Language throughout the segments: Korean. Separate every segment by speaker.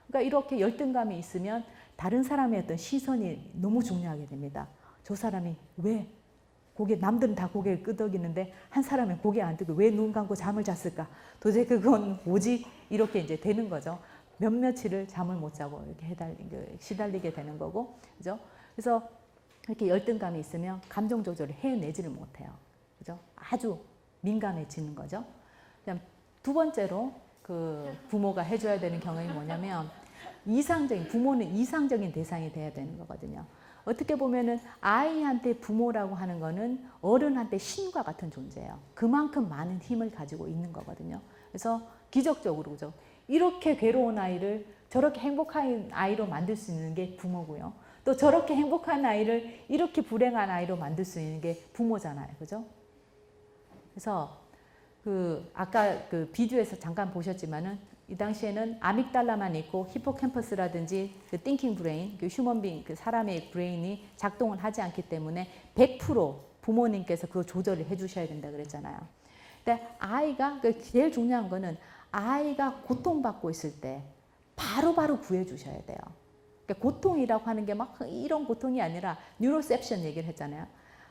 Speaker 1: 그러니까 이렇게 열등감이 있으면 다른 사람의 어떤 시선이 너무 중요하게 됩니다. 저 사람이 왜 남들은 다 고개를 끄덕이는데 한 사람은 고개 안 뜨고 왜 눈 감고 잠을 잤을까? 도대체 그건 뭐지? 이렇게 이제 되는 거죠. 몇 며칠을 잠을 못 자고 이렇게 시달리게 되는 거고, 그죠? 그래서 이렇게 열등감이 있으면 감정 조절을 해내지를 못해요. 그죠? 아주 민감해지는 거죠. 그다음 두 번째로 그 부모가 해줘야 되는 경험이 뭐냐면 부모는 이상적인 대상이 돼야 되는 거거든요. 어떻게 보면은 아이한테 부모라고 하는 거는 어른한테 신과 같은 존재예요. 그만큼 많은 힘을 가지고 있는 거거든요. 그래서 기적적으로 그죠? 이렇게 괴로운 아이를 저렇게 행복한 아이로 만들 수 있는 게 부모고요. 또 저렇게 행복한 아이를 이렇게 불행한 아이로 만들 수 있는 게 부모잖아요. 그죠? 그래서 아까 그 비디오에서 잠깐 보셨지만은 이 당시에는 아믹달라만 있고 히포캠퍼스라든지 그 띵킹 브레인, 그 휴먼빙, 그 사람의 브레인이 작동을 하지 않기 때문에 100% 부모님께서 그걸 조절을 해주셔야 된다 그랬잖아요. 근데 아이가 제일 중요한 거는 아이가 고통받고 있을 때 바로바로 구해주셔야 돼요. 그러니까 고통이라고 하는 게 막 이런 고통이 아니라 뉴로셉션 얘기를 했잖아요.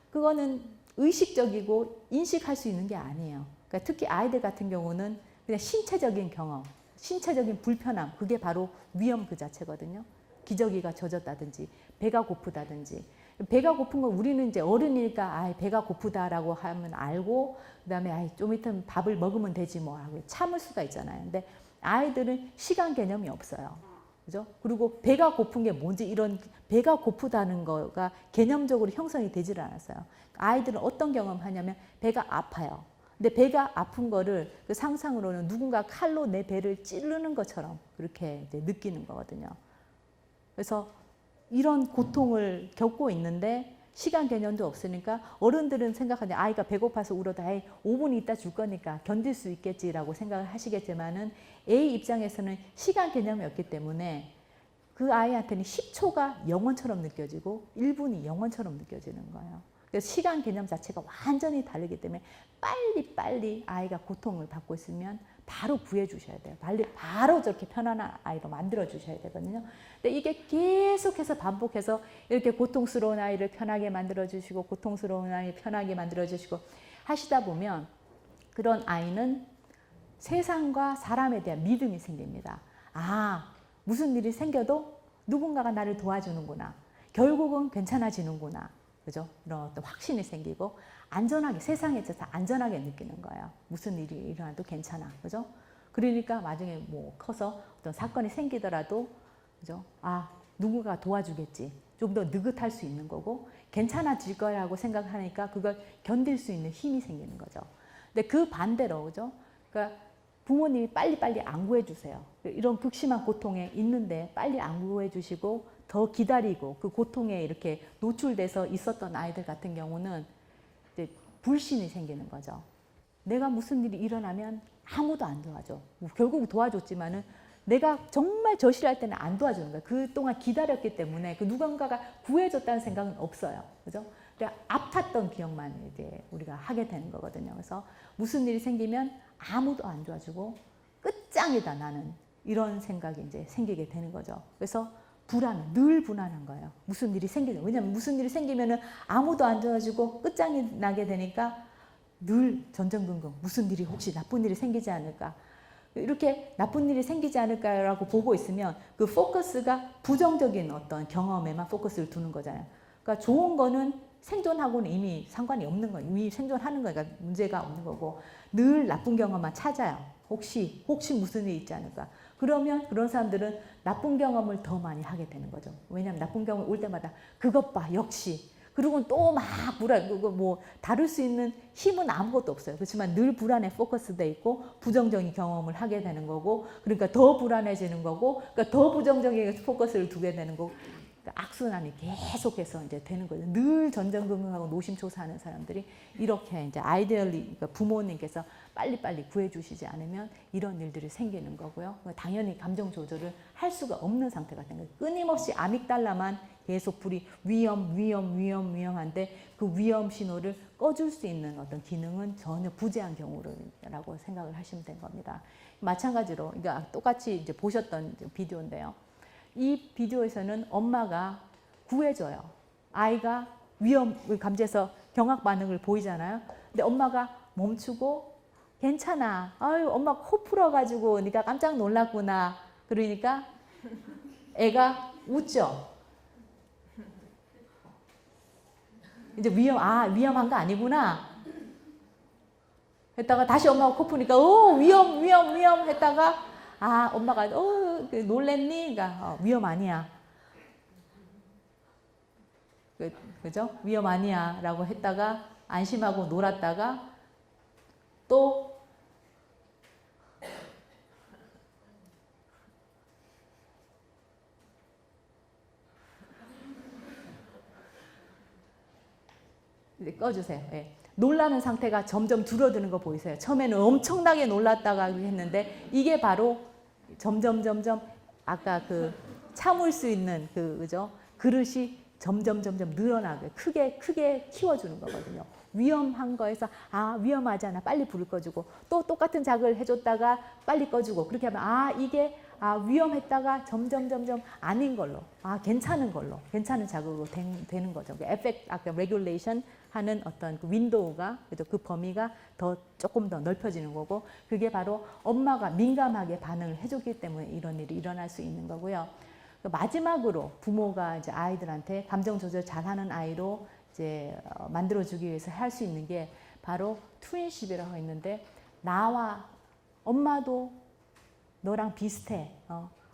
Speaker 1: 그거는 의식적이고 인식할 수 있는 게 아니에요. 그러니까 특히 아이들 같은 경우는 그냥 신체적인 경험, 신체적인 불편함, 그게 바로 위험 그 자체거든요. 기저귀가 젖었다든지 배가 고프다든지. 배가 고픈 건 우리는 이제 어른이니까 배가 고프다라고 하면 알고 그다음에 좀 이따 밥을 먹으면 되지 뭐 하고 참을 수가 있잖아요. 근데 아이들은 시간 개념이 없어요. 그죠? 그리고 배가 고픈 게 뭔지 이런 배가 고프다는 거가 개념적으로 형성이 되질 않았어요. 아이들은 어떤 경험을 하냐면 배가 아파요. 근데 배가 아픈 거를 그 상상으로는 누군가 칼로 내 배를 찌르는 것처럼 그렇게 이제 느끼는 거거든요. 그래서 이런 고통을 겪고 있는데 시간 개념도 없으니까 어른들은 생각하는데 아이가 배고파서 울어도 5분 있다 줄 거니까 견딜 수 있겠지라고 생각을 하시겠지만은 A 입장에서는 시간 개념이 없기 때문에 그 아이한테는 10초가 영원처럼 느껴지고 1분이 영원처럼 느껴지는 거예요. 그래서 시간 개념 자체가 완전히 다르기 때문에 빨리 아이가 고통을 받고 있으면 바로 구해주셔야 돼요. 바로 저렇게 편안한 아이로 만들어주셔야 되거든요. 근데 이게 계속해서 반복해서 이렇게 고통스러운 아이를 편하게 만들어주시고 고통스러운 아이를 편하게 만들어주시고 하시다 보면 그런 아이는 세상과 사람에 대한 믿음이 생깁니다. 무슨 일이 생겨도 누군가가 나를 도와주는구나. 결국은 괜찮아지는구나. 그죠? 이런 어떤 확신이 생기고 안전하게 세상에 있어서 안전하게 느끼는 거예요. 무슨 일이 일어나도 괜찮아. 그죠? 그러니까 나중에 뭐 커서 어떤 사건이 생기더라도 그죠? 누군가 도와주겠지. 좀 더 느긋할 수 있는 거고 괜찮아질 거라고 생각하니까 그걸 견딜 수 있는 힘이 생기는 거죠. 근데 그 반대로 그죠? 그러니까 부모님이 빨리 안 구해주세요. 이런 극심한 고통에 있는데 빨리 안 구해주시고 더 기다리고 그 고통에 이렇게 노출돼서 있었던 아이들 같은 경우는 이제 불신이 생기는 거죠. 내가 무슨 일이 일어나면 아무도 안 도와줘. 결국 도와줬지만은 내가 정말 절실할 때는 안 도와주는 거예요. 그동안 기다렸기 때문에 그 누군가가 구해줬다는 생각은 없어요. 그죠? 아팠던 기억만 이제 우리가 하게 되는 거거든요. 그래서 무슨 일이 생기면 아무도 안 도와주고 끝장이다 나는 이런 생각이 이제 생기게 되는 거죠. 그래서 늘 불안한 거예요. 무슨 일이 생기죠. 왜냐하면 무슨 일이 생기면은 아무도 안 도와주고 끝장이 나게 되니까 늘 전전긍긍. 무슨 일이 혹시 나쁜 일이 생기지 않을까. 이렇게 나쁜 일이 생기지 않을까라고 보고 있으면 그 포커스가 부정적인 어떤 경험에만 포커스를 두는 거잖아요. 그러니까 좋은 거는 생존하고는 이미 상관이 없는 거예요. 이미 생존하는 거니까 문제가 없는 거고 늘 나쁜 경험만 찾아요. 혹시 무슨 일이 있지 않을까. 그러면 그런 사람들은 나쁜 경험을 더 많이 하게 되는 거죠. 왜냐하면 나쁜 경험 올 때마다 그것 봐 역시. 그리고 또 막 다룰 수 있는 힘은 아무것도 없어요. 그렇지만 늘 불안에 포커스돼 있고 부정적인 경험을 하게 되는 거고 그러니까 더 불안해지는 거고 그러니까 더 부정적인 포커스를 두게 되는 거고 악순환이 계속해서 이제 되는 거죠. 늘 전전긍긍하고 노심초사하는 사람들이 이렇게 이제 그러니까 부모님께서 빨리 구해주시지 않으면 이런 일들이 생기는 거고요. 당연히 감정 조절을 할 수가 없는 상태가 된 거예요. 끊임없이 아믹달라만 계속 불이 위험한데 그 위험 신호를 꺼줄 수 있는 어떤 기능은 전혀 부재한 경우라고 생각을 하시면 된 겁니다. 마찬가지로 그러니까 똑같이 이제 보셨던 비디오인데요. 이 비디오에서는 엄마가 구해줘요. 아이가 위험을 감지해서 경악 반응을 보이잖아요. 근데 엄마가 멈추고 괜찮아. 아유, 엄마 코 풀어가지고 네가 깜짝 놀랐구나. 그러니까 애가 웃죠. 이제 위험한 거 아니구나. 했다가 다시 엄마가 코 푸니까 위험 했다가 엄마가 놀랬니? 그러니까 위험 아니야. 그죠? 위험 아니야 라고 했다가 안심하고 놀았다가 또 꺼주세요. 예. 놀라는 상태가 점점 줄어드는 거 보이세요? 처음에는 엄청나게 놀랐다가 했는데 이게 바로 점점 아까 그 참을 수 있는 그죠? 그릇이 점점 늘어나게 크게 키워주는 거거든요. 위험한 거에서 위험하잖아 빨리 불을 꺼주고 또 똑같은 자극을 해줬다가 빨리 꺼주고 그렇게 하면 이게 위험했다가 점점 아닌 걸로 괜찮은 걸로 괜찮은 자극으로 되는 거죠. 에펙트 아까 레귤레이션 하는 어떤 그 윈도우가 그 범위가 조금 더 넓혀지는 거고 그게 바로 엄마가 민감하게 반응을 해줬기 때문에 이런 일이 일어날 수 있는 거고요. 마지막으로 부모가 이제 아이들한테 감정 조절 잘하는 아이로 이제 만들어주기 위해서 할 수 있는 게 바로 트윈십이라고 있는데 나와 엄마도 너랑 비슷해.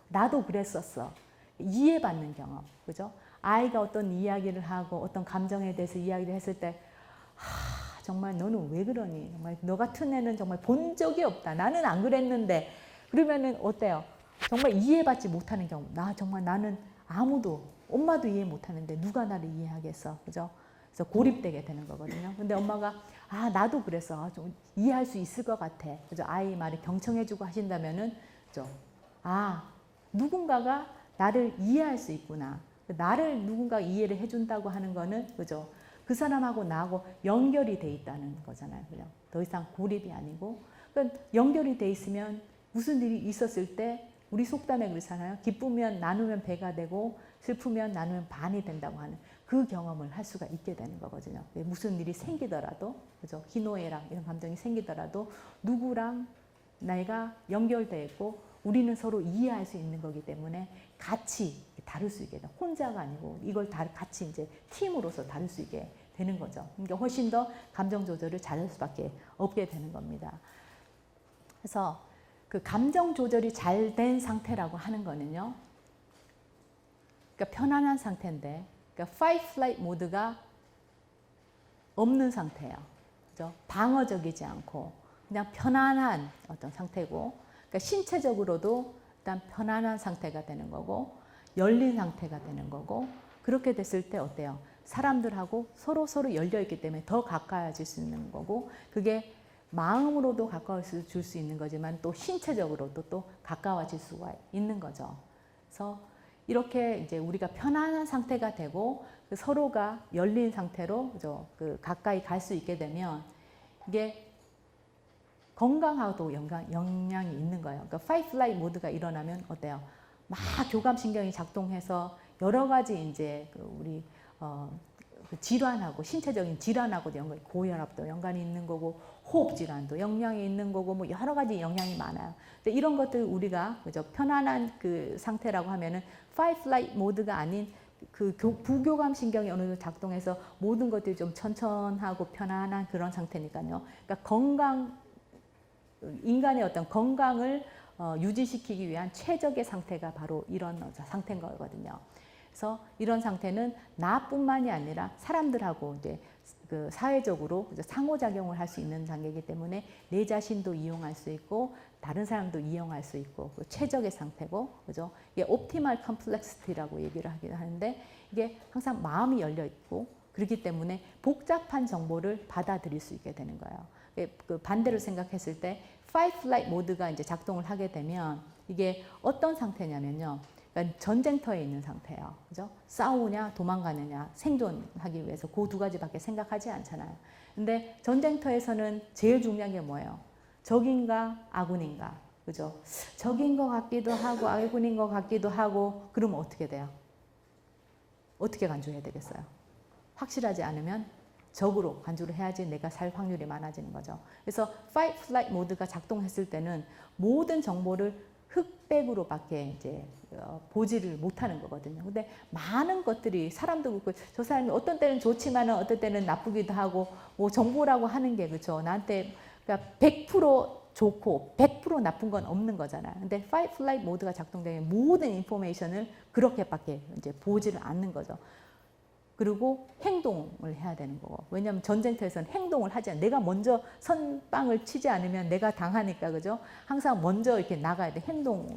Speaker 1: 나도 그랬었어. 이해받는 경험, 그죠? 아이가 어떤 이야기를 하고 어떤 감정에 대해서 이야기를 했을 때 정말 너는 왜 그러니? 정말 너 같은 애는 정말 본 적이 없다. 나는 안 그랬는데. 그러면은 어때요? 정말 이해받지 못하는 경우. 나는 아무도 엄마도 이해 못하는데 누가 나를 이해하겠어, 그죠? 그래서 고립되게 되는 거거든요. 근데 엄마가 나도 그래서 좀 이해할 수 있을 것 같아. 그죠? 아이 말을 경청해주고 하신다면은, 그죠? 누군가가 나를 이해할 수 있구나. 나를 누군가 이해를 해준다고 하는 거는, 그죠? 그 사람하고 나하고 연결이 돼 있다는 거잖아요. 그냥 더 이상 고립이 아니고. 그러니까 연결이 돼 있으면 무슨 일이 있었을 때 우리 속담에 그렇잖아요. 기쁘면 나누면 배가 되고 슬프면 나누면 반이 된다고 하는 그 경험을 할 수가 있게 되는 거거든요. 무슨 일이 생기더라도, 그죠? 희노애락 이런 감정이 생기더라도 누구랑 내가 연결되어 있고 우리는 서로 이해할 수 있는 거기 때문에 같이 다룰 수 있게 돼. 혼자가 아니고 이걸 다 같이 이제 팀으로서 다룰 수 있게 되는 거죠. 그러니까 훨씬 더 감정 조절을 잘할 수밖에 없게 되는 겁니다. 그래서 그 감정 조절이 잘 된 상태라고 하는 거는요. 그러니까 편안한 상태인데, 그러니까 fight flight 모드가 없는 상태예요. 그죠? 방어적이지 않고 그냥 편안한 어떤 상태고, 그러니까 신체적으로도 일단 편안한 상태가 되는 거고, 열린 상태가 되는 거고, 그렇게 됐을 때 어때요? 사람들하고 서로 열려 있기 때문에 더 가까워질 수 있는 거고, 그게 마음으로도 가까워질 수 있는 거지만 또 신체적으로도 또 가까워질 수가 있는 거죠. 그래서 이렇게 이제 우리가 편안한 상태가 되고 그 서로가 열린 상태로 그죠? 그 가까이 갈 수 있게 되면 이게 건강하고도 영향이 있는 거예요. 그러니까 fight flight 모드가 일어나면 어때요? 막 교감신경이 작동해서 여러 가지 이제 우리 질환하고 신체적인 질환하고도 고혈압도 연관이 있는 거고 호흡 질환도 영향이 있는 거고 뭐 여러 가지 영향이 많아요. 근데 이런 것들 우리가 그죠? 편안한 그 상태라고 하면은 fight flight 모드가 아닌 그 부교감 신경이 어느 정도 작동해서 모든 것들이 좀 천천하고 편안한 그런 상태니까요. 그러니까 인간의 어떤 건강을 유지시키기 위한 최적의 상태가 바로 이런 상태인 거거든요. 그래서 이런 상태는 나뿐만이 아니라 사람들하고 이제 그 사회적으로 상호작용을 할 수 있는 단계이기 때문에 내 자신도 이용할 수 있고 다른 사람도 이용할 수 있고 최적의 상태고, 그죠? 이게 옵티멀 컴플렉시티라고 얘기를 하긴 하는데 이게 항상 마음이 열려 있고 그렇기 때문에 복잡한 정보를 받아들일 수 있게 되는 거예요. 그 반대로 생각했을 때 fight flight 모드가 이제 작동을 하게 되면 이게 어떤 상태냐면요. 그러니까 전쟁터에 있는 상태예요. 그죠? 싸우냐, 도망가느냐, 생존하기 위해서 그 두 가지밖에 생각하지 않잖아요. 근데 전쟁터에서는 제일 중요한 게 뭐예요? 적인가, 아군인가. 그죠? 적인 것 같기도 하고, 아군인 것 같기도 하고, 그러면 어떻게 돼요? 어떻게 간주해야 되겠어요? 확실하지 않으면 적으로 간주를 해야지 내가 살 확률이 많아지는 거죠. 그래서 fight, flight 모드가 작동했을 때는 모든 정보를 흑백으로밖에 이제 보지를 못하는 거거든요. 근데 많은 것들이 사람도 그렇고 저 사람이 어떤 때는 좋지만은 어떤 때는 나쁘기도 하고 뭐 정보라고 하는 게 그렇죠. 나한테 그러니까 100% 좋고 100% 나쁜 건 없는 거잖아요. 근데 fight, flight 모드가 작동되면 모든 인포메이션을 그렇게밖에 이제 보지를 않는 거죠. 그리고 행동을 해야 되는 거고. 왜냐하면 전쟁터에서는 행동을 하지 않아요. 내가 먼저 선빵을 치지 않으면 내가 당하니까, 그죠? 항상 먼저 이렇게 나가야 돼. 행동을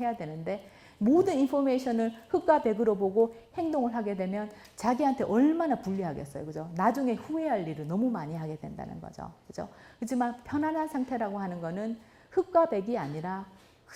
Speaker 1: 해야 되는데, 모든 인포메이션을 흑과 백으로 보고 행동을 하게 되면 자기한테 얼마나 불리하겠어요. 그죠? 나중에 후회할 일을 너무 많이 하게 된다는 거죠. 그죠? 그렇지만 편안한 상태라고 하는 거는 흑과 백이 아니라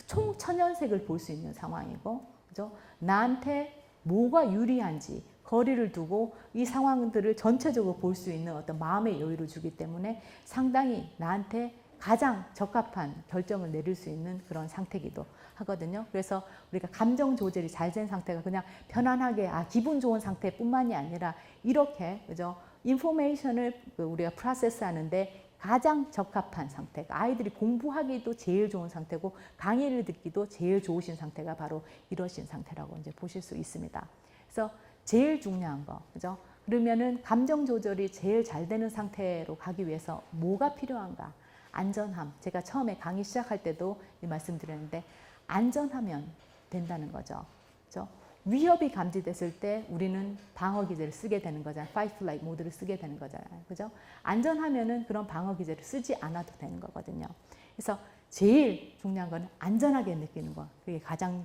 Speaker 1: 총 천연색을 볼 수 있는 상황이고, 그죠? 나한테 뭐가 유리한지, 거리를 두고 이 상황들을 전체적으로 볼 수 있는 어떤 마음의 여유를 주기 때문에 상당히 나한테 가장 적합한 결정을 내릴 수 있는 그런 상태이기도 하거든요. 그래서 우리가 감정 조절이 잘 된 상태가 그냥 편안하게 기분 좋은 상태뿐만이 아니라 이렇게 그죠? 인포메이션을 우리가 프로세스 하는데 가장 적합한 상태가 아이들이 공부하기도 제일 좋은 상태고 강의를 듣기도 제일 좋으신 상태가 바로 이러신 상태라고 이제 보실 수 있습니다. 그래서 제일 중요한 거, 그죠? 그러면은 감정 조절이 제일 잘 되는 상태로 가기 위해서 뭐가 필요한가? 안전함. 제가 처음에 강의 시작할 때도 이 말씀드렸는데 안전하면 된다는 거죠. 그죠? 위협이 감지됐을 때 우리는 방어 기제를 쓰게 되는 거잖아요. fight, flight 모드를 쓰게 되는 거잖아요. 그죠? 안전하면은 그런 방어 기제를 쓰지 않아도 되는 거거든요. 그래서 제일 중요한 건 안전하게 느끼는 거. 그게 가장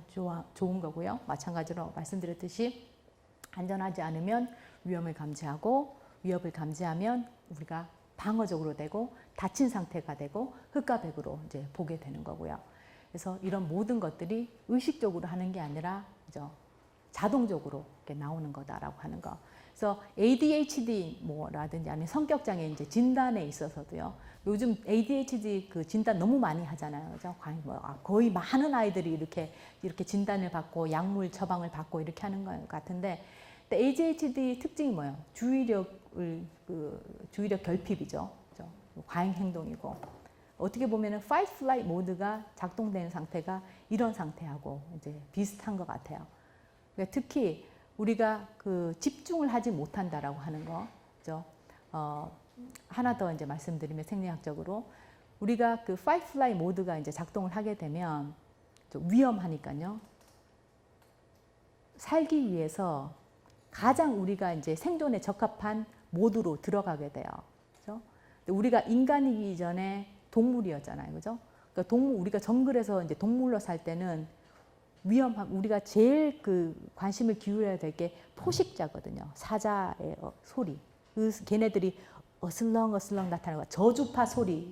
Speaker 1: 좋은 거고요. 마찬가지로 말씀드렸듯이 안전하지 않으면 위험을 감지하고 위협을 감지하면 우리가 방어적으로 되고 다친 상태가 되고 흑과 백으로 이제 보게 되는 거고요. 그래서 이런 모든 것들이 의식적으로 하는 게 아니라 그죠? 자동적으로 이렇게 나오는 거다라고 하는 거. 그래서 ADHD 뭐라든지 아니면 성격 장애 이제 진단에 있어서도요. 요즘 ADHD 그 진단 너무 많이 하잖아요. 그죠? 거의 많은 아이들이 이렇게 진단을 받고 약물 처방을 받고 이렇게 하는 것 같은데 ADHD 특징이 뭐예요? 주의력 결핍이죠. 그죠? 과잉 행동이고 어떻게 보면은 fight, flight 모드가 작동되는 상태가 이런 상태하고 이제 비슷한 것 같아요. 그러니까 특히 우리가 그 집중을 하지 못한다라고 하는 거, 그죠? 하나 더 이제 말씀드리면 생리학적으로 우리가 그 fight, flight 모드가 이제 작동을 하게 되면 좀 위험하니까요. 살기 위해서 가장 우리가 이제 생존에 적합한 모드로 들어가게 돼요. 그죠? 우리가 인간이기 전에 동물이었잖아요. 그죠? 그러니까 우리가 정글에서 이제 동물로 살 때는 우리가 제일 그 관심을 기울여야 될 게 포식자거든요. 사자의 소리. 걔네들이 어슬렁어슬렁 나타나고 저주파 소리로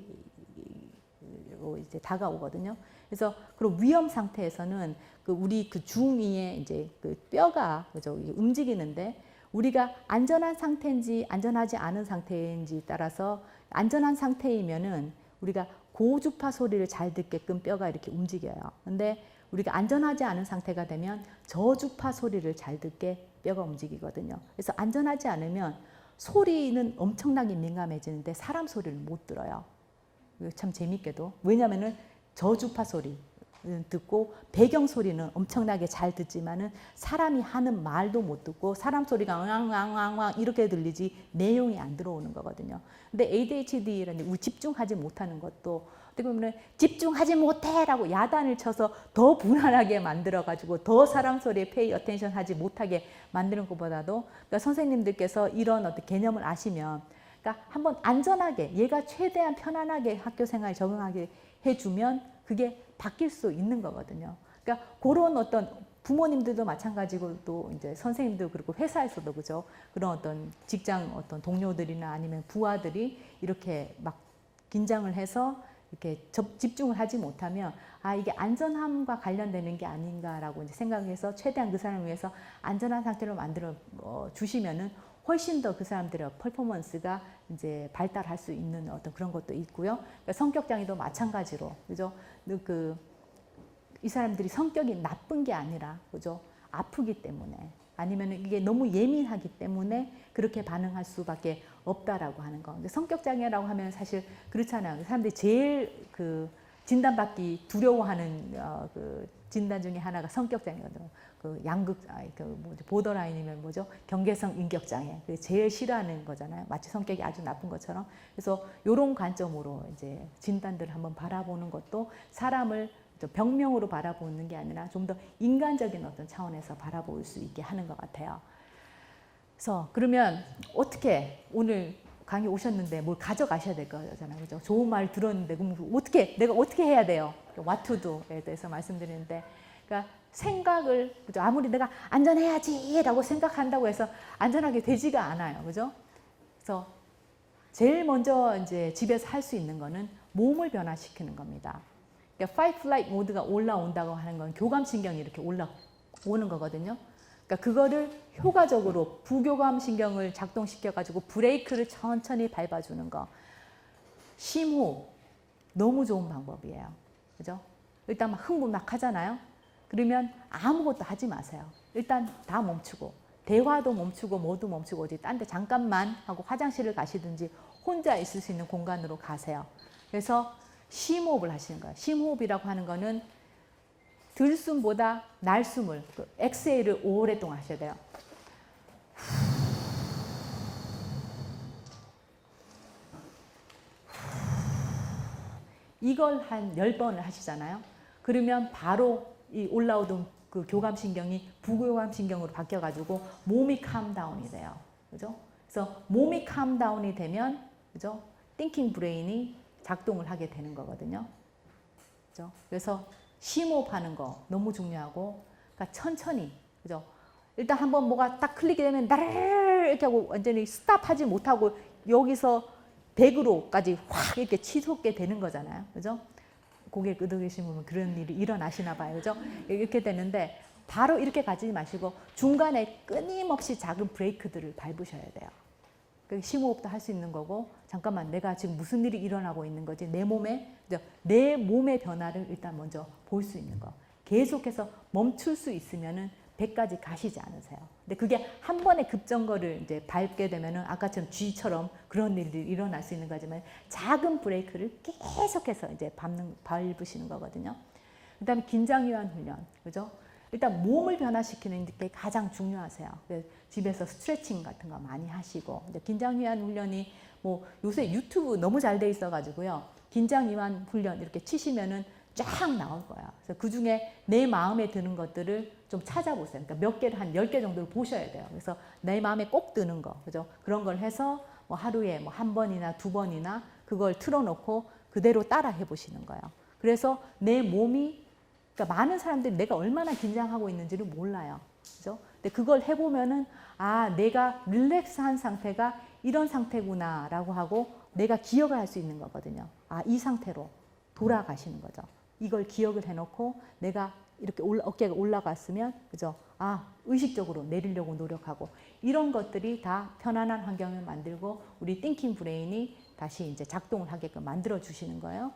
Speaker 1: 이제 다가오거든요. 그래서 그런 위험 상태에서는 우리 중위에 이제 그 뼈가 그죠? 움직이는데 우리가 안전한 상태인지 안전하지 않은 상태인지 따라서 안전한 상태이면은 우리가 고주파 소리를 잘 듣게끔 뼈가 이렇게 움직여요. 근데 우리가 안전하지 않은 상태가 되면 저주파 소리를 잘 듣게 뼈가 움직이거든요. 그래서 안전하지 않으면 소리는 엄청나게 민감해지는데 사람 소리를 못 들어요. 참 재밌게도. 왜냐면은 저주파 소리 듣고 배경 소리는 엄청나게 잘 듣지만은 사람이 하는 말도 못 듣고 사람 소리가 왕왕왕왕 이렇게 들리지 내용이 안 들어오는 거거든요. 근데 ADHD라는 우리 집중하지 못하는 것도 어떻게 보면 집중하지 못해라고 야단을 쳐서 더 불안하게 만들어가지고 더 사람 소리에 페이 어텐션 하지 못하게 만드는 것보다도 그러니까 선생님들께서 이런 어떤 개념을 아시면 그러니까 한번 안전하게 얘가 최대한 편안하게 학교 생활에 적응하게 해주면 그게 바뀔 수 있는 거거든요. 그러니까 그런 어떤 부모님들도 마찬가지고 또 이제 선생님도 그렇고 회사에서도 그죠. 그런 어떤 직장 어떤 동료들이나 아니면 부하들이 이렇게 막 긴장을 해서 이렇게 집중을 하지 못하면 아 이게 안전함과 관련되는 게 아닌가라고 이제 생각해서 최대한 그 사람을 위해서 안전한 상태로 만들어 주시면은 훨씬 더 그 사람들의 퍼포먼스가 이제 발달할 수 있는 어떤 그런 것도 있고요. 그러니까 성격 장애도 마찬가지로 그죠? 이 사람들이 성격이 나쁜 게 아니라 그죠? 아프기 때문에 아니면 이게 너무 예민하기 때문에 그렇게 반응할 수밖에 없다라고 하는 거. 근데 성격 장애라고 하면 사실 그렇잖아요. 사람들이 제일 그 진단받기 두려워하는 그 진단 중에 하나가 성격 장애거든요. 그 양극 보더라인이면 뭐죠? 경계성 인격 장애. 제일 싫어하는 거잖아요. 마치 성격이 아주 나쁜 것처럼. 그래서 이런 관점으로 이제 진단들을 한번 바라보는 것도 사람을 병명으로 바라보는 게 아니라 좀 더 인간적인 어떤 차원에서 바라볼 수 있게 하는 것 같아요. 그래서 그러면 어떻게 오늘 강의 오셨는데 뭘 가져가셔야 될 거잖아요. 그죠? 좋은 말 들었는데 그럼 내가 어떻게 해야 돼요? What to do에 대해서 말씀드리는데 그러니까 생각을 그죠? 아무리 내가 안전해야지라고 생각한다고 해서 안전하게 되지가 않아요. 그죠? 그래서 제일 먼저 이제 집에서 할 수 있는 거는 몸을 변화시키는 겁니다. 그러니까 fight flight 모드가 올라온다고 하는 건 교감신경이 이렇게 올라오는 거거든요. 그러니까 그거를 효과적으로 부교감신경을 작동시켜가지고 브레이크를 천천히 밟아주는 거. 심호흡 너무 좋은 방법이에요. 그죠? 일단 막 흥분 막 하잖아요. 그러면 아무것도 하지 마세요. 일단 다 멈추고 대화도 멈추고 뭐도 멈추고 어디 딴 데 잠깐만 하고 화장실을 가시든지 혼자 있을 수 있는 공간으로 가세요. 그래서 심호흡을 하시는 거예요. 심호흡이라고 하는 거는 들숨보다 날숨을, 엑스헤일을 오랫동안 하셔야 돼요. 이걸 한 10번을 하시잖아요. 그러면 바로 이 올라오던 그 교감신경이 부교감신경으로 바뀌어가지고 몸이 캄다운이 돼요. 그죠? 그래서 몸이 캄다운이 되면, 그죠? 띵킹 브레인이 작동을 하게 되는 거거든요. 그죠? 그래서 심호흡하는 거 너무 중요하고, 그러니까 천천히, 그죠? 일단 한번 뭐가 딱 클릭이 되면 나르르 이렇게 하고 완전히 스탑하지 못하고 여기서 100으로까지 확 이렇게 치솟게 되는 거잖아요. 그죠? 고개 끄덕이시면 그런 일이 일어나시나 봐요. 그죠? 이렇게 되는데 바로 이렇게 가지 마시고 중간에 끊임없이 작은 브레이크들을 밟으셔야 돼요. 심호흡도 할 수 있는 거고 잠깐만 내가 지금 무슨 일이 일어나고 있는 거지 내 몸의 변화를 일단 먼저 볼 수 있는 거. 계속해서 멈출 수 있으면은 100까지 가시지 않으세요. 근데 그게 한 번에 급정거를 이제 밟게 되면은 아까처럼 쥐처럼 그런 일이 일어날 수 있는 거지만 작은 브레이크를 계속해서 이제 밟으시는 거거든요. 그다음에 긴장 유한 훈련, 그죠? 일단 몸을 변화시키는 게 가장 중요하세요. 집에서 스트레칭 같은 거 많이 하시고 긴장 유한 훈련이 뭐 요새 유튜브 너무 잘 돼 있어가지고요. 긴장 유한 훈련 이렇게 치시면은 쫙 나올 거야. 그래서 그 중에 내 마음에 드는 것들을 좀 찾아보세요. 그러니까 몇 개를 한 10개 정도를 보셔야 돼요. 그래서 내 마음에 꼭 드는 거, 그죠? 그런 걸 해서 뭐 하루에 뭐 한 번이나 두 번이나 그걸 틀어놓고 그대로 따라 해보시는 거예요. 그래서 내 몸이, 그러니까 많은 사람들이 내가 얼마나 긴장하고 있는지를 몰라요. 그죠? 근데 그걸 해보면은 아, 내가 릴렉스한 상태가 이런 상태구나라고 하고 내가 기억을 할 수 있는 거거든요. 아, 이 상태로 돌아가시는 거죠. 이걸 기억을 해놓고 내가 이렇게 어깨가 올라갔으면, 그죠? 아, 의식적으로 내리려고 노력하고 이런 것들이 다 편안한 환경을 만들고 우리 띵킹 브레인이 다시 이제 작동을 하게끔 만들어 주시는 거예요.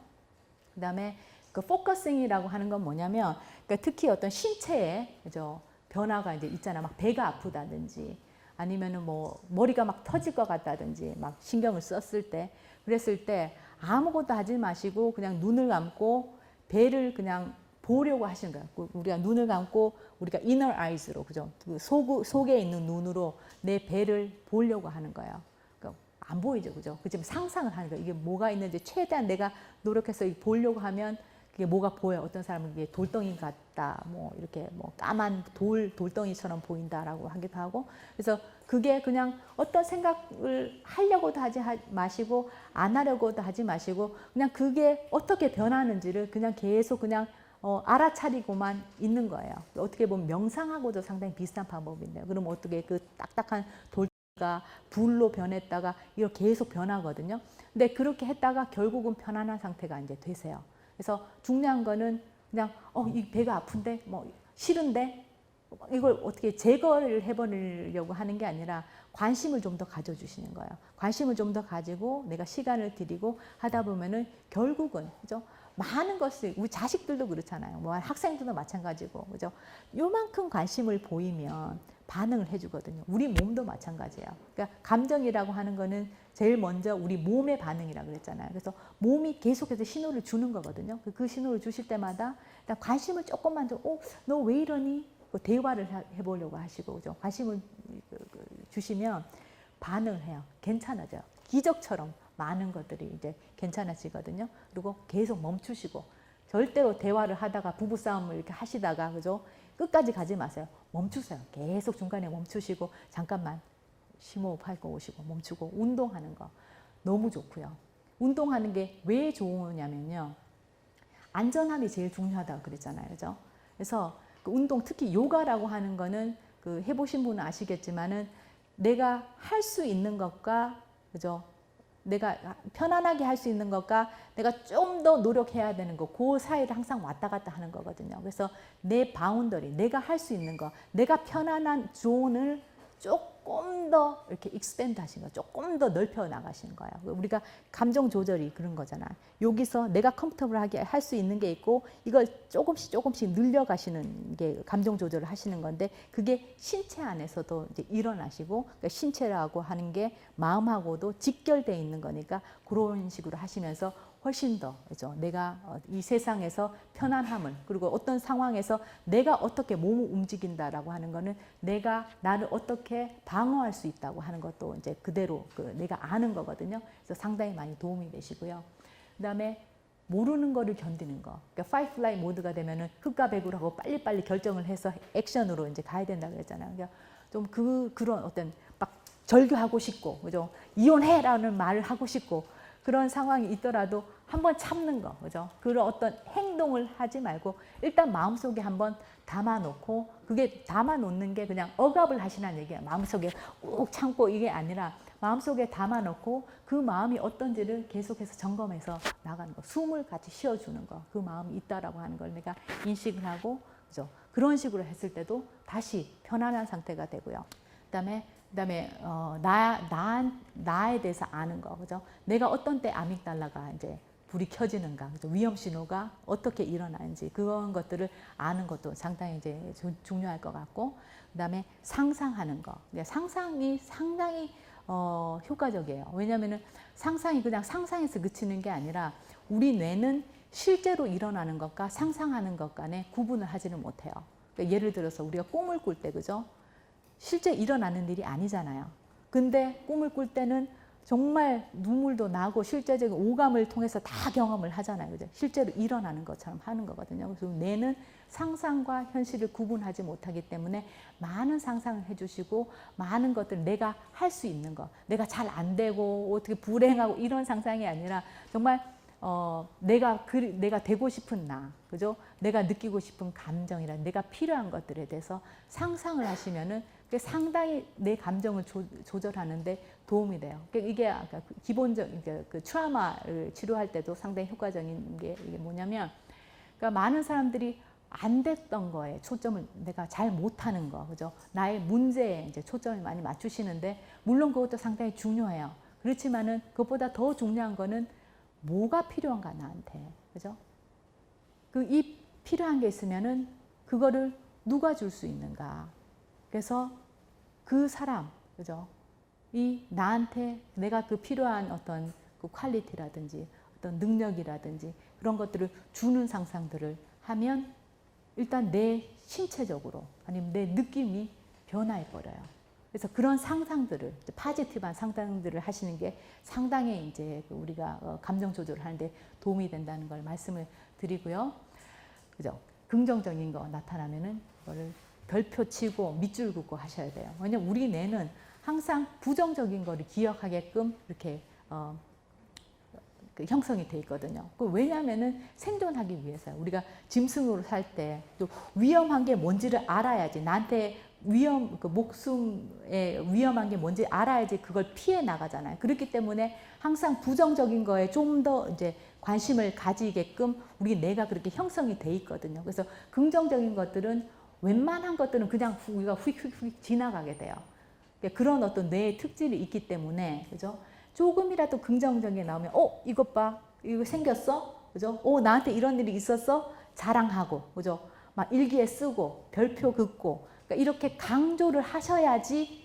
Speaker 1: 그 다음에 그 포커싱이라고 하는 건 뭐냐면, 그러니까 특히 어떤 신체에, 그죠? 변화가 이제 있잖아. 막 배가 아프다든지 아니면은 뭐 머리가 막 터질 것 같다든지 막 신경을 썼을 때, 그랬을 때 아무것도 하지 마시고 그냥 눈을 감고 배를 그냥 보려고 하시는 거예요. 우리가 눈을 감고 우리가 inner eyes로, 그죠? 그 속에 있는 눈으로 내 배를 보려고 하는 거예요. 그러니까 안 보이죠, 그죠? 그지금 상상을 하는 거예요. 이게 뭐가 있는지 최대한 내가 노력해서 보려고 하면 그게 뭐가 보여요. 어떤 사람은 이게 돌덩이 같다, 뭐 이렇게 뭐 까만 돌덩이처럼 보인다라고 하기도 하고. 그래서 그게 그냥 어떤 생각을 하려고도 하지 마시고 안 하려고도 하지 마시고 그냥 그게 어떻게 변하는지를 그냥 계속 그냥 알아차리고만 있는 거예요. 어떻게 보면 명상하고도 상당히 비슷한 방법인데요. 그럼 어떻게 그 딱딱한 돌덩이가 불로 변했다가 이거 계속 변하거든요. 근데 그렇게 했다가 결국은 편안한 상태가 이제 되세요. 그래서 중요한 거는 그냥 이 배가 아픈데 뭐 싫은데 이걸 어떻게 제거를 해버리려고 하는 게 아니라 관심을 좀 더 가져주시는 거예요. 관심을 좀 더 가지고 내가 시간을 들이고 하다 보면은 결국은 그죠? 많은 것을 우리 자식들도 그렇잖아요. 뭐 학생들도 마찬가지고 그죠? 요만큼 관심을 보이면 반응을 해주거든요. 우리 몸도 마찬가지예요. 그러니까 감정이라고 하는 거는 제일 먼저 우리 몸의 반응이라고 그랬잖아요. 그래서 몸이 계속해서 신호를 주는 거거든요. 그 신호를 주실 때마다 일단 관심을 조금만 더, 너 왜 이러니? 대화를 해보려고 하시고, 그죠? 관심을 주시면 반응을 해요. 괜찮아져요. 기적처럼 많은 것들이 이제 괜찮아지거든요. 그리고 계속 멈추시고, 절대로 대화를 하다가 부부싸움을 이렇게 하시다가, 그죠? 끝까지 가지 마세요. 멈추세요. 계속 중간에 멈추시고, 잠깐만 심호흡하고 오시고, 멈추고, 운동하는 거 너무 좋고요. 운동하는 게 왜 좋으냐면요. 안전함이 제일 중요하다고 그랬잖아요. 그죠? 그래서 그 운동, 특히 요가라고 하는 거는 그 해보신 분은 아시겠지만은 내가 할 수 있는 것과, 그죠? 내가 편안하게 할 수 있는 것과 내가 좀 더 노력해야 되는 거, 그 사이를 항상 왔다 갔다 하는 거거든요. 그래서 내 바운더리, 내가 할 수 있는 거, 내가 편안한 존을 조금 더 이렇게 익스펜드 하시는 거예요. 조금 더 넓혀 나가시는 거예요. 우리가 감정 조절이 그런 거잖아요. 여기서 내가 컴포터블하게 할 수 있는 게 있고 이걸 조금씩 늘려가시는 게 감정 조절을 하시는 건데 그게 신체 안에서도 이제 일어나시고 그러니까 신체라고 하는 게 마음하고도 직결되어 있는 거니까 그런 식으로 하시면서 훨씬 더 그죠? 내가 이 세상에서 편안함을 그리고 어떤 상황에서 내가 어떻게 몸을 움직인다라고 하는 거는 내가 나를 어떻게 방어할 수 있다고 하는 것도 이제 그대로 내가 아는 거거든요. 그래서 상당히 많이 도움이 되시고요. 그다음에 모르는 거를 견디는 거. 그러니까 파이트 플라이 모드가 되면은 흑과 백으로 하고 빨리빨리 결정을 해서 액션으로 이제 가야 된다고 그랬잖아요. 그러니까 좀 그런 어떤 막 절규하고 싶고, 그죠? 이혼해라는 말을 하고 싶고. 그런 상황이 있더라도 한번 참는 거, 그죠? 그런 어떤 행동을 하지 말고 일단 마음속에 한번 담아놓고 그게 담아놓는 게 그냥 억압을 하시라는 얘기예요. 마음속에 꾹 참고 이게 아니라 마음속에 담아놓고 그 마음이 어떤지를 계속해서 점검해서 나가는 거. 숨을 같이 쉬어주는 거. 그 마음이 있다라고 하는 걸 내가 인식을 하고, 그죠? 그런 식으로 했을 때도 다시 편안한 상태가 되고요. 그다음에 나에 대해서 아는 거, 그죠? 내가 어떤 때 아믹달라가 이제 불이 켜지는가, 그죠? 위험 신호가 어떻게 일어나는지 그런 것들을 아는 것도 상당히 이제 중요할 것 같고, 그다음에 상상하는 거. 상상이 상당히 효과적이에요. 왜냐하면은 상상이 그냥 상상에서 그치는 게 아니라 우리 뇌는 실제로 일어나는 것과 상상하는 것 간에 구분을 하지는 못해요. 그러니까 예를 들어서 우리가 꿈을 꿀 때, 그죠? 실제 일어나는 일이 아니잖아요. 근데 꿈을 꿀 때는 정말 눈물도 나고 실제적인 오감을 통해서 다 경험을 하잖아요. 그죠? 실제로 일어나는 것처럼 하는 거거든요. 그래서 뇌는 상상과 현실을 구분하지 못하기 때문에 많은 상상을 해주시고 많은 것들 내가 할 수 있는 거, 내가 잘 안 되고 어떻게 불행하고 이런 상상이 아니라 정말 내가 되고 싶은 나, 그죠? 내가 느끼고 싶은 감정이라 내가 필요한 것들에 대해서 상상을 하시면은 상당히 내 감정을 조절하는데 도움이 돼요. 이게 아까 기본적인 그 트라우마를 치료할 때도 상당히 효과적인 게 이게 뭐냐면, 그러니까 많은 사람들이 안 됐던 거에 초점을 내가 잘 못하는 거, 그죠? 나의 문제에 이제 초점을 많이 맞추시는데 물론 그것도 상당히 중요해요. 그렇지만은 그것보다 더 중요한 거는 뭐가 필요한가 나한테, 그죠? 이 필요한 게 있으면은 그거를 누가 줄 수 있는가? 그래서 그 사람, 그죠? 이 나한테 내가 그 필요한 어떤 그 퀄리티라든지 어떤 능력이라든지 그런 것들을 주는 상상들을 하면 일단 내 신체적으로 아니면 내 느낌이 변화해 버려요. 그래서 그런 상상들을 포지티브한 상상들을 하시는 게 상당히 이제 우리가 감정 조절을 하는데 도움이 된다는 걸 말씀을 드리고요. 그죠? 긍정적인 거 나타나면은 그거를 별표 치고 밑줄 긋고 하셔야 돼요. 왜냐면 우리 뇌는 항상 부정적인 거를 기억하게끔 이렇게 형성이 돼 있거든요. 왜냐하면은 생존하기 위해서요. 우리가 짐승으로 살 때 또 위험한 게 뭔지를 알아야지 나한테 목숨에 위험한 게 뭔지 알아야지 그걸 피해 나가잖아요. 그렇기 때문에 항상 부정적인 거에 좀 더 이제 관심을 가지게끔 우리 뇌가 그렇게 형성이 돼 있거든요. 그래서 긍정적인 것들은 웬만한 것들은 그냥 우리가 휙휙휙 지나가게 돼요. 그런 어떤 뇌의 특질이 있기 때문에, 그죠? 조금이라도 긍정적인 게 나오면, 이것 봐, 이거 생겼어, 그죠? 나한테 이런 일이 있었어, 자랑하고, 그죠? 막 일기에 쓰고 별표 긋고, 그러니까 이렇게 강조를 하셔야지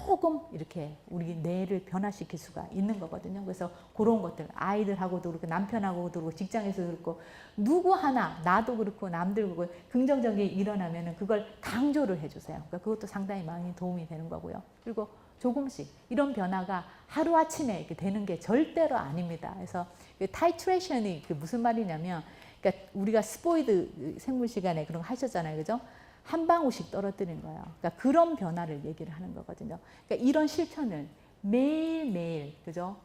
Speaker 1: 조금 이렇게 우리 뇌를 변화시킬 수가 있는 거거든요. 그래서 그런 것들, 아이들하고도 그렇고 남편하고도 그렇고 직장에서도 그렇고 누구 하나, 나도 그렇고 남들 그렇고 긍정적인 게 일어나면은 그걸 강조를 해주세요. 그러니까 그것도 상당히 많이 도움이 되는 거고요. 그리고 조금씩 이런 변화가 하루아침에 이렇게 되는 게 절대로 아닙니다. 그래서 타이트레이션이 무슨 말이냐면, 그러니까 우리가 스포이드 생물 시간에 그런 거 하셨잖아요. 그죠? 한 방울씩 떨어뜨리는 거예요. 그러니까 그런 변화를 얘기를 하는 거거든요. 그러니까 이런 실천을 매일매일, 그죠?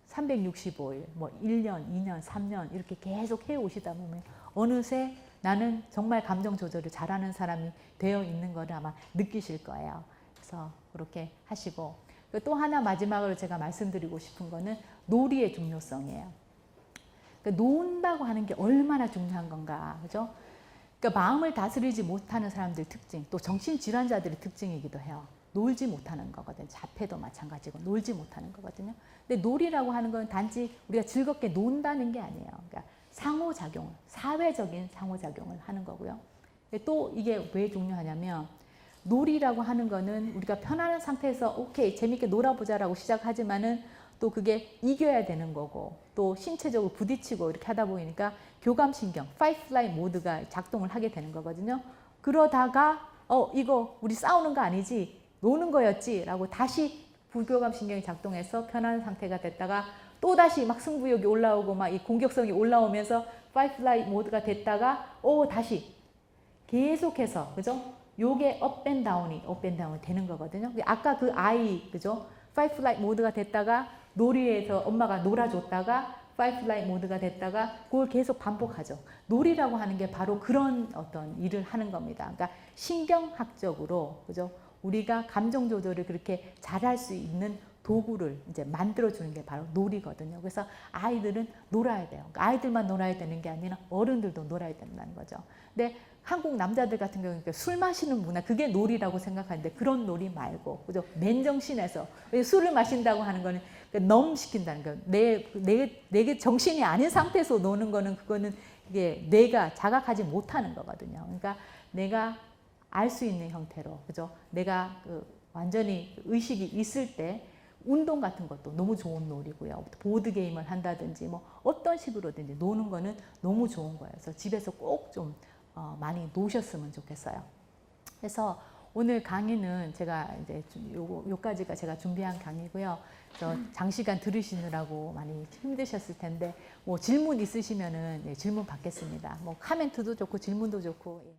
Speaker 1: 365일, 뭐 1년, 2년, 3년 이렇게 계속 해 오시다 보면 어느새 나는 정말 감정 조절을 잘하는 사람이 되어 있는 거를 아마 느끼실 거예요. 그래서 그렇게 하시고, 또 하나 마지막으로 제가 말씀드리고 싶은 거는 놀이의 중요성이에요. 그러니까 논다고 하는 게 얼마나 중요한 건가, 그죠? 그러니까 마음을 다스리지 못하는 사람들 특징, 또 정신질환자들의 특징이기도 해요. 놀지 못하는 거거든요. 자폐도 마찬가지고 놀지 못하는 거거든요. 근데 놀이라고 하는 건 단지 우리가 즐겁게 논다는 게 아니에요. 그러니까 상호작용, 사회적인 상호작용을 하는 거고요. 또 이게 왜 중요하냐면, 놀이라고 하는 거는 우리가 편안한 상태에서 오케이 재밌게 놀아보자라고 시작하지만은 또 그게 이겨야 되는 거고, 또 신체적으로 부딪히고 이렇게 하다 보니까 교감신경, fight, flight 모드가 작동을 하게 되는 거거든요. 그러다가 이거 우리 싸우는 거 아니지, 노는 거였지 라고 다시 부교감신경이 작동해서 편안한 상태가 됐다가 또 다시 막 승부욕이 올라오고 막 이 공격성이 올라오면서 fight, flight 모드가 됐다가 다시 계속해서, 그죠? 요게 업 앤 다운이 되는 거거든요. 아까 그 아이, 그죠? fight, flight 모드가 됐다가 놀이에서 엄마가 놀아줬다가 fight, flight 모드가 됐다가 그걸 계속 반복하죠. 놀이라고 하는 게 바로 그런 어떤 일을 하는 겁니다. 그러니까 신경학적으로, 그죠? 우리가 감정 조절을 그렇게 잘할 수 있는 도구를 이제 만들어주는 게 바로 놀이거든요. 그래서 아이들은 놀아야 돼요. 그러니까 아이들만 놀아야 되는 게 아니라 어른들도 놀아야 된다는 거죠. 근데 한국 남자들 같은 경우는 술 마시는 문화, 그게 놀이라고 생각하는데 그런 놀이 말고, 그죠? 맨정신에서 술을 마신다고 하는 거는 넘시킨다는 거예요. 내 정신이 아닌 상태에서 노는 거는 그거는 이게 뇌가 자각하지 못하는 거거든요. 그러니까 내가 알 수 있는 형태로, 그죠? 내가 완전히 의식이 있을 때 운동 같은 것도 너무 좋은 놀이고요. 보드 게임을 한다든지 뭐 어떤 식으로든지 노는 거는 너무 좋은 거예요. 그래서 집에서 꼭 좀 많이 노셨으면 좋겠어요. 그래서 오늘 강의는 제가 이제 요까지가 제가 준비한 강의고요. 그래서 장시간 들으시느라고 많이 힘드셨을 텐데 뭐 질문 있으시면은 질문 받겠습니다. 뭐 코멘트도 좋고 질문도 좋고.